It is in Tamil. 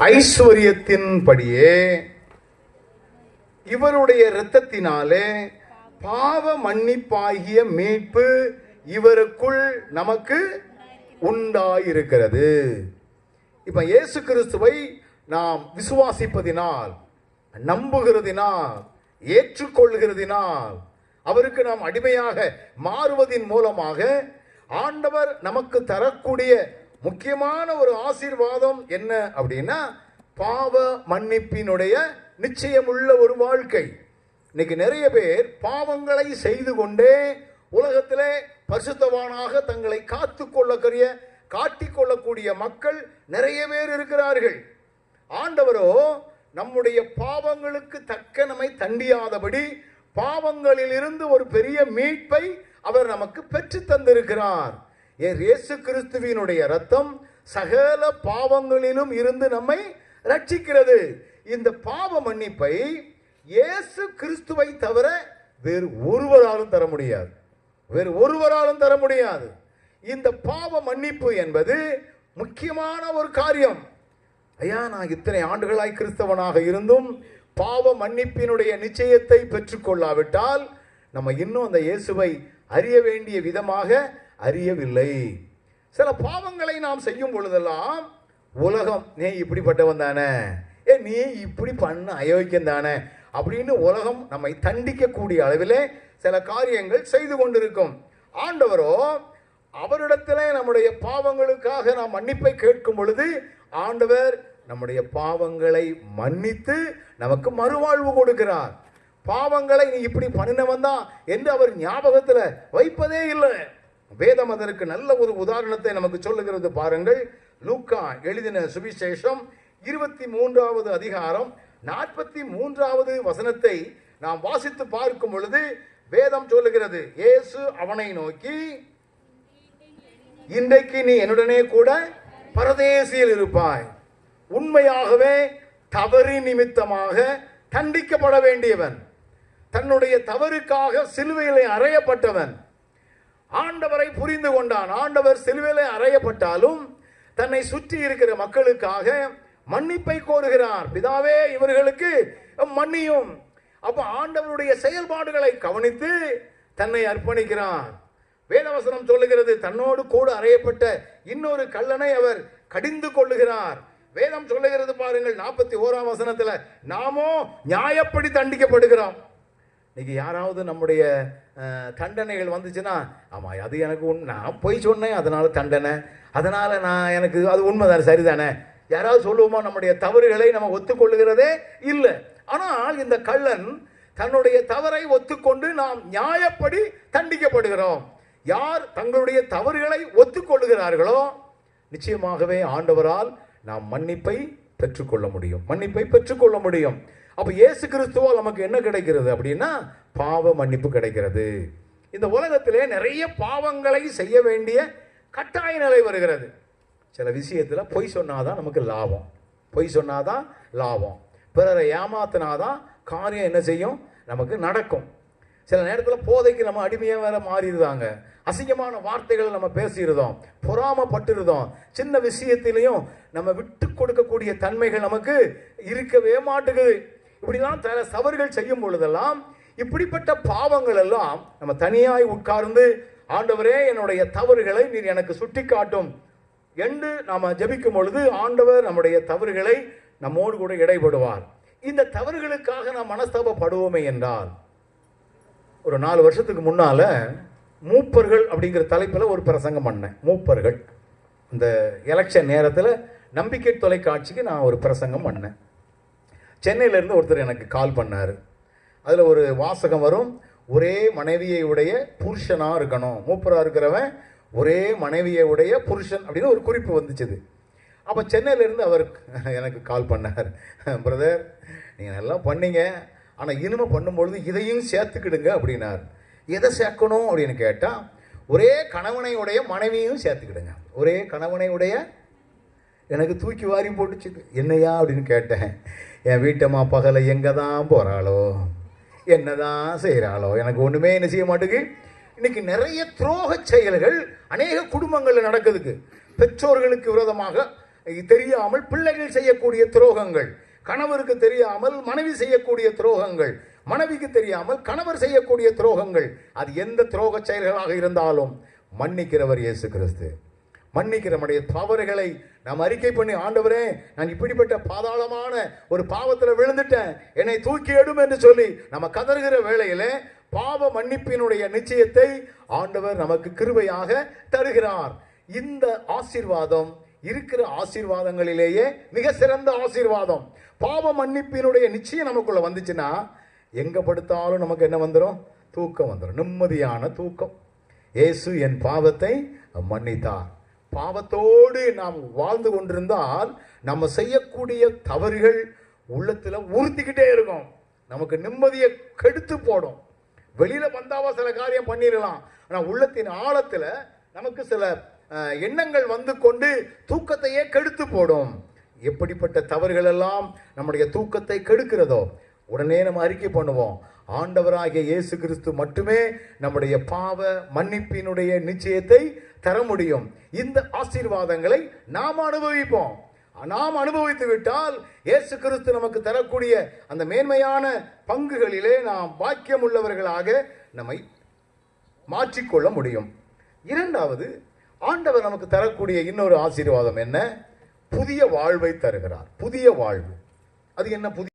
ஐஸ்வர்யத்தின்படியே இவருடைய இரத்தத்தினாலே பாவ மன்னிப்பாகிய மீட்பு இவருக்குள் நமக்கு உண்டாயிருக்கிறது. இப்ப இயேசு கிறிஸ்துவை நாம் விசுவாசிப்பதினால், நம்புகிறதினால், ஏற்றுக்கொள்கிறதினால், அவருக்கு நாம் அடிமையாக மாறுவதின் மூலமாக ஆண்டவர் நமக்கு தரக்கூடிய முக்கியமான ஒரு ஆசீர்வாதம் என்ன அப்படின்னா, பாவ மன்னிப்பினுடைய நிச்சயமுள்ள ஒரு வாழ்க்கை. இன்னைக்கு நிறைய பேர் பாவங்களை செய்து கொண்டே உலகத்திலே பரிசுத்தவானாக தங்களை காட்டிக்கொள்ளக்கூடிய மக்கள் நிறைய பேர் இருக்கிறார்கள். ஆண்டவரோ நம்முடைய பாவங்களுக்கு தக்க நம்மை தண்டியாதபடி பாவங்களில் இருந்து ஒரு பெரிய மீட்பை அவர் நமக்கு பெற்று தந்திருக்கிறார். இயேசு கிறிஸ்துவினுடைய இரத்தம் சகல பாவங்களிலும் இருந்து நம்மை ரட்சிக்கிறது. இந்த பாவ மன்னிப்பை இயேசு கிறிஸ்துவை தவிர வேறு ஒருவராலும் தர முடியாது. இந்த பாவ மன்னிப்பு என்பது முக்கியமான ஒரு காரியம். ஐயா, நான் இத்தனை ஆண்டுகளாய் கிறிஸ்தவனாக இருந்தும் பாவ மன்னிப்பினுடைய நிச்சயத்தை பெற்றுக்கொள்ளாவிட்டால் நம்ம இன்னும் அந்த இயேசுவை அறிய வேண்டிய விதமாக அறியவில்லை. சில பாவங்களை நாம் செய்யும் பொழுதெல்லாம் உலகம், நீ இப்படிப்பட்டவன் தானே, நீ இப்படி பண்ண அயோக்கியம் தானே அப்படின்னு உலகம் நம்மை தண்டிக்கக்கூடிய அளவிலே சில காரியங்கள் செய்து கொண்டிருக்கும். ஆண்டவரோ அவரிடத்திலே நம்முடைய பாவங்களுக்காக நாம் மன்னிப்பை கேட்கும் பொழுது ஆண்டவர் நம்முடைய பாவங்களை மன்னித்து நமக்கு மறுவாழ்வு கொடுக்கிறார். பாவங்களை நீ இப்படி பண்ணினவன் தான் என்று அவர் ஞாபகத்தில் வைப்பதே இல்லை. வேதம் அதற்கு நல்ல ஒரு உதாரணத்தை நமக்கு சொல்லுகிறது. பாருங்கள், லூக்கா எழுதின சுவிசேஷம் 23வது அதிகாரம் 43வது வசனத்தை நாம் வாசித்து பார்க்கும் பொழுது வேதம் சொல்லுகிறது, இயேசு அவனை நோக்கி, இன்றைக்கு நீ என்னுடனே கூட பரதேசியில் இருப்பாய். உண்மையாகவே தவறு நிமித்தமாக தண்டிக்கப்பட வேண்டியவன், தன்னுடைய தவறுக்காக சிலுவையிலே அறையப்பட்டவன் ஆண்டவரை புரிந்து கொண்டான். ஆண்டவர் சிலுவையிலே அறையப்பட்டாலும் தன்னை சுற்றி இருக்கிற மக்களுக்காக மன்னிப்பை கோருகிறார். பிதாவே, இவர்களுக்கு மன்னியும். அப்ப ஆண்டவருடைய செயல்பாடுகளை கவனித்து தன்னை அர்ப்பணிக்கிறார். வேதவசனம் சொல்லுகிறது, தன்னோடு கூட அறையப்பட்ட இன்னொரு கள்ளனை அவர் கடிந்து கொள்ளுகிறார். வேதம் சொல்லுகிறது பாருங்கள், 41ஆம் வசனத்துல, நாமோ நியாயப்படி தண்டிக்கப்படுகிறோம். இன்னைக்கு யாராவது நம்முடைய தண்டனைகள் வந்துச்சுன்னா, ஆமா அது எனக்கு நான் பொய் சொன்னேன் அதனால தண்டனை, அதனால நான் எனக்கு அது உண்மைதானே, சரிதானே, யாராவது சொல்லுவோமா? நம்முடைய தவறுகளை நம்ம ஒத்துக்கொள்ளுகிறதே இல்லை. ஆனால் இந்த கள்ளன் தன்னுடைய தவறை ஒத்துக்கொண்டு நாம் நியாயப்படி தண்டிக்கப்படுகிறோம். யார் தங்களுடைய தவறுகளை ஒத்துக்கொள்ளுகிறார்களோ நிச்சயமாகவே ஆண்டவரால் நாம் மன்னிப்பை பெற்றுக்கொள்ள முடியும். அப்ப இயேசு கிறிஸ்துவால் நமக்கு என்ன கிடைக்கிறது அப்படின்னா, பாவ மன்னிப்பு கிடைக்கிறது. இந்த உலகத்திலே நிறைய பாவங்களை செய்ய வேண்டிய கட்டாய நிலை வருகிறது. சில விஷயத்துல பொய் சொன்னாதான் நமக்கு லாபம், பிறரை ஏமாத்தினாதான் காரியம் என்ன செய்யும், நமக்கு நடக்கும். சில நேரத்தில் போதைக்கு நம்ம அடிமையாக வேற மாறிடுதாங்க. அசிங்கமான வார்த்தைகளை நம்ம பேசிடுதோம், பொறாமப்பட்டிருந்தோம். சின்ன விஷயத்திலையும் நம்ம விட்டு கொடுக்கக்கூடிய தன்மைகள் நமக்கு இருக்கவே மாட்டுக்குது. இப்படிலாம் சில தவறுகள் செய்யும் பொழுதெல்லாம் இப்படிப்பட்ட பாவங்கள் எல்லாம் நம்ம தனியாய் உட்கார்ந்து, ஆண்டவரே என்னுடைய தவறுகளை நீர் எனக்கு சுட்டி காட்டும் என்று நாம ஜெபிக்கும் பொழுது ஆண்டவர் நம்முடைய தவறுகளை நம்மோடு கூட இடைபடுவார். இந்த தவறுகளுக்காக நாம் மனஸ்தாபப்படுவோமே என்றால், ஒரு 4 வருஷத்துக்கு முன்னால மூப்பர்கள் அப்படிங்கிற தலைப்பில் ஒரு பிரசங்கம் பண்ணேன். மூப்பர்கள், இந்த எலெக்ஷன் நேரத்தில் நம்பிக்கை தொலைக்காட்சிக்கு நான் ஒரு பிரசங்கம் பண்ணேன். சென்னையிலேருந்து ஒருத்தர் எனக்கு கால் பண்ணார். அதில் ஒரு வாசகம் வரும், ஒரே மனைவியை உடைய புருஷனாக இருக்கணும், மூப்பராக இருக்கிறவன் ஒரே மனைவியை உடைய புருஷன் அப்படின்னு ஒரு குறிப்பு வந்துச்சுது. அப்போ சென்னையிலேருந்து அவர் எனக்கு கால் பண்ணார், பிரதர் நீங்கள் நல்லா பண்ணீங்க, ஆனால் இனிமே பண்ணும்பொழுது இதையும் சேர்த்துக்கிடுங்க அப்படின்னார். எதை சேர்க்கணும் அப்படின்னு கேட்டால், ஒரே கணவனை உடைய மனைவியும் சேர்த்துக்கிடுங்க. ஒரே கணவனை உடைய, எனக்கு தூக்கி வாரி போட்டுச்சுது. என்னையா அப்படின்னு கேட்டேன். என் வீட்டம்மா பகலை எங்கே தான் போகிறாளோ, என்னதான் செய்கிறாளோ, எனக்கு ஒன்றுமே என்ன செய்ய மாட்டேங்குது. இன்னைக்கு நிறைய துரோக செயல்கள் அநேக குடும்பங்களில் நடக்குதுக்கு. பெற்றோர்களுக்கு விரோதமாக தெரியாமல் பிள்ளைகள் செய்யக்கூடிய துரோகங்கள், கணவருக்கு தெரியாமல் மனைவி செய்யக்கூடிய துரோகங்கள், மனைவிக்கு தெரியாமல் கணவர் செய்யக்கூடிய துரோகங்கள், அது எந்த துரோக செயல்களாக இருந்தாலும் மன்னிக்கிறவர் இயேசு கிறிஸ்து. மன்னிக்கிற நம்முடைய தவறுகளை நாம் அறிக்கை பண்ணி, ஆண்டவரே நான் இப்படிப்பட்ட பாதாளமான ஒரு பாவத்தில் விழுந்துட்டேன், என்னை தூக்கி எடும் என்று சொல்லி நம்ம கதறுகிற வேளையிலே பாவ மன்னிப்பினுடைய நிச்சயத்தை ஆண்டவர் நமக்கு கிருபையாக தருகிறார். இந்த ஆசீர்வாதம் இருக்கிற ஆசீர்வாதங்களிலேயே மிக சிறந்த ஆசீர்வாதம். பாவ மன்னிப்பினுடைய நிச்சயம் நமக்குள்ள வந்துச்சுன்னா எங்க படுத்தாலும் நமக்கு என்ன வந்துடும்? தூக்கம் வந்துடும், நிம்மதியான தூக்கம். இயேசு என் பாவத்தை மன்னித்தார். பாவத்தோடு நாம் வாழ்ந்து கொண்டிருந்தால் நம்ம செய்யக்கூடிய தவறுகள் உள்ளத்தில் உறுத்திக்கிட்டே இருக்கும், நமக்கு நிம்மதியை கெடுத்து போடும். வெளியில வந்தாவா சில காரியம் பண்ணிடலாம், ஆனால் உள்ளத்தின் ஆழத்தில் நமக்கு சில எண்ணங்கள் வந்து கொண்டு தூக்கத்தையே கெடுத்து போடும். எப்படிப்பட்ட தவறுகள் எல்லாம் நம்முடைய தூக்கத்தை கெடுக்கிறதோ உடனே நம்ம அறிக்கை பண்ணுவோம். ஆண்டவராகிய இயேசு கிறிஸ்து மட்டுமே நம்முடைய பாவ மன்னிப்பினுடைய நிச்சயத்தை தர முடியும். இந்த ஆசீர்வாதங்களை நாம் அனுபவிப்போம். நாம் அனுபவித்து விட்டால் இயேசு கிறிஸ்து நமக்கு தரக்கூடிய அந்த மேன்மையான பங்குகளிலே நாம் பாக்கியம் உள்ளவர்களாக நம்மை மாற்றிக்கொள்ள முடியும். இரண்டாவது, ஆண்டவர் நமக்கு தரக்கூடிய இன்னொரு ஆசீர்வாதம் என்ன? புதிய வாழ்வை தருகிறார். புதிய வாழ்வு. அது என்ன? புதிய